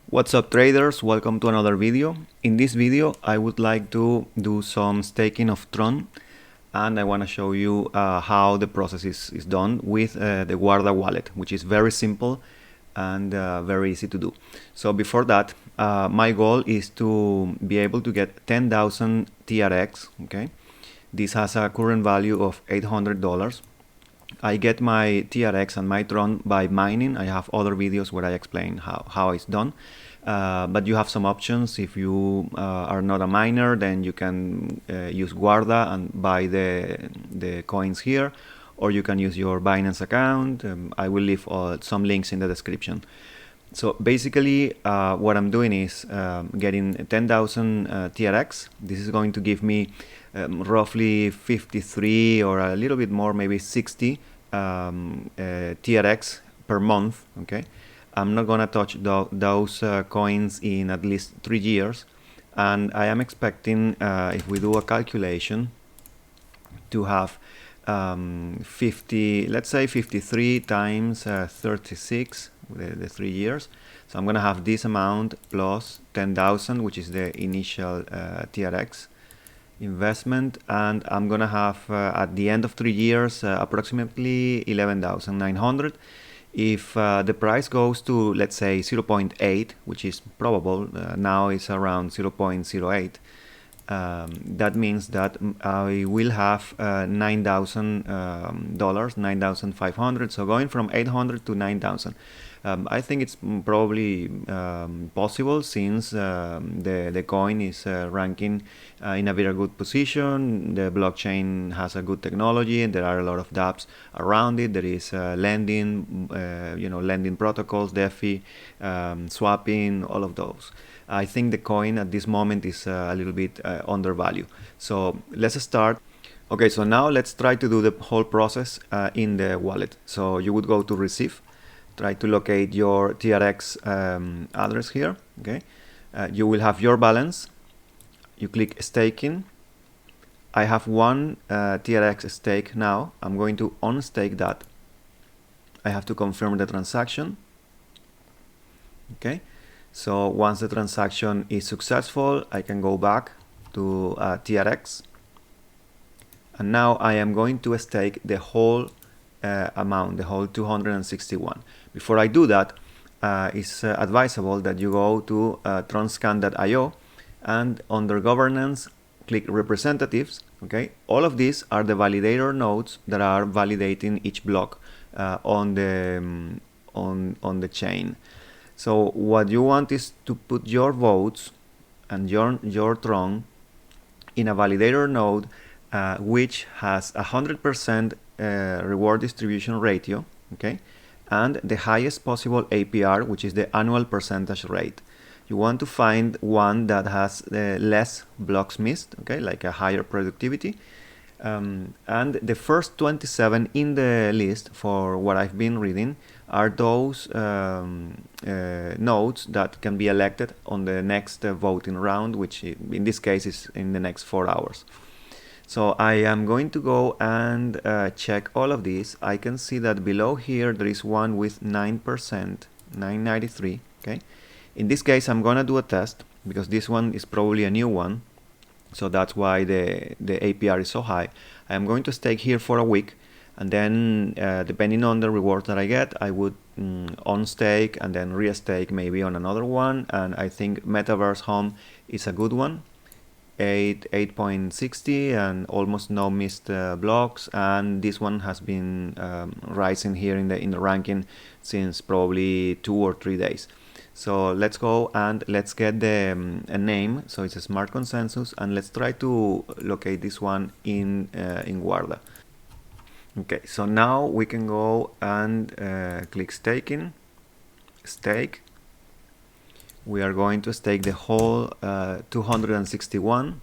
What's up traders, welcome to another video. In this video I would like to do some staking of Tron, and I want to show you how the process is done with the Guarda wallet, which is very simple and very easy to do. So before that, my goal is to be able to get 10,000 TRX. Okay, this has a current value of $800. I get my TRX and my Tron by mining. I have other videos where I explain how it's done. But you have some options. If you are not a miner, then you can use Guarda and buy the coins here, or you can use your Binance account. I will leave some links in the description. So basically what I'm doing is getting 10,000 TRX. This is going to give me roughly 53 or a little bit more, maybe 60 TRX per month. Okay, I'm not gonna touch those coins in at least 3 years, and I am expecting, if we do a calculation, to have let's say 53 times 36, the 3 years. So I'm gonna have this amount plus 10,000, which is the initial TRX investment, and I'm gonna have at the end of 3 years approximately 11,900. If the price goes to, let's say, 0.8, which is probable, now it's around 0.08, that means that I will have $9,000, 9,500. So going from 800 to 9,000. I think it's probably possible, since the coin is ranking in a very good position. The blockchain has a good technology, and there are a lot of dApps around it. There is lending, lending protocols, DeFi, swapping, all of those. I think the coin at this moment is a little bit undervalued. So let's start. Okay, so now let's try to do the whole process in the wallet. So you would go to receive, try to locate your TRX address here. Okay, you will have your balance. You click staking. I have one TRX stake now. I'm going to unstake that. I have to confirm the transaction. Okay, so once the transaction is successful, I can go back to TRX, and now I am going to stake the whole amount, the whole 261. Before I do that, it's advisable that you go to tronscan.io, and under governance click representatives. Okay, all of these are the validator nodes that are validating each block on the chain. So what you want is to put your votes and your Tron in a validator node which has 100% reward distribution ratio, okay, and the highest possible APR, which is the annual percentage rate. You want to find one that has less blocks missed, okay, like a higher productivity. And the first 27 in the list, for what I've been reading, are those nodes that can be elected on the next voting round, which in this case is in the next 4 hours. So I am going to go and check all of these. I can see that below here there is one with 9%, 993. Okay, in this case I'm gonna do a test, because this one is probably a new one, so that's why the APR is so high. I am going to stake here for a week, and then depending on the reward that I get, I would unstake and then restake maybe on another one. And I think Metaverse Home is a good one, 8.60 and almost no missed blocks, and this one has been rising here in the ranking since probably 2 or 3 days. So let's go and let's get the a name. So it's a smart consensus, and let's try to locate this one in Guarda. Okay, so now we can go and click staking, stake. We are going to stake the whole 261.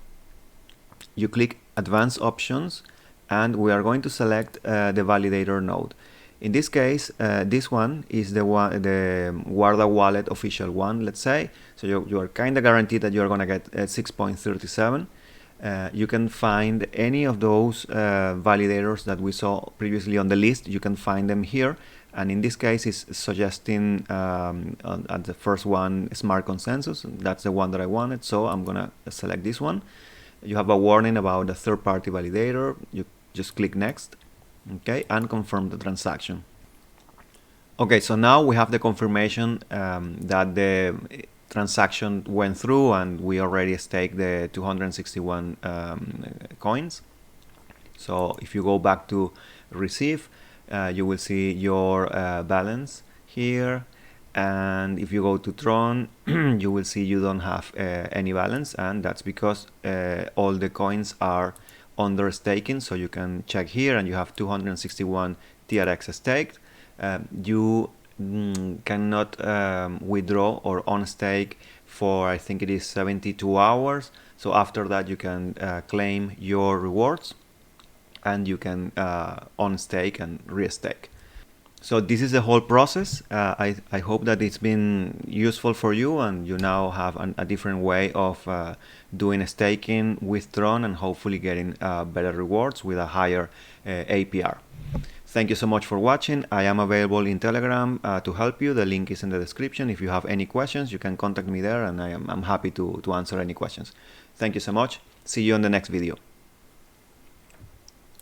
You click advanced options, and we are going to select the validator node. In this case, this one is the Guarda wallet official one, let's say. So you are kind of guaranteed that you're going to get 6.37. You can find any of those validators that we saw previously on the list. You can find them here, and in this case it's suggesting at the first one, smart consensus. That's the one that I wanted, so I'm gonna select this one. You have a warning about the third-party validator. You just click next, okay, and confirm the transaction. Okay, so now we have the confirmation that the transaction went through and we already staked the 261 coins. So if you go back to receive, you will see your balance here, and if you go to Tron, you will see you don't have any balance, and that's because all the coins are under staking. So you can check here and you have 261 TRX staked. You cannot withdraw or unstake for, I think it is 72 hours. So after that you can claim your rewards, and you can unstake and restake. So this is the whole process. I hope that it's been useful for you, and you now have a different way of doing staking with Tron, and hopefully getting better rewards with a higher APR. Thank you so much for watching. I am available in Telegram to help you. The link is in the description. If you have any questions, you can contact me there, and I'm happy to answer any questions. Thank you so much. See you on the next video.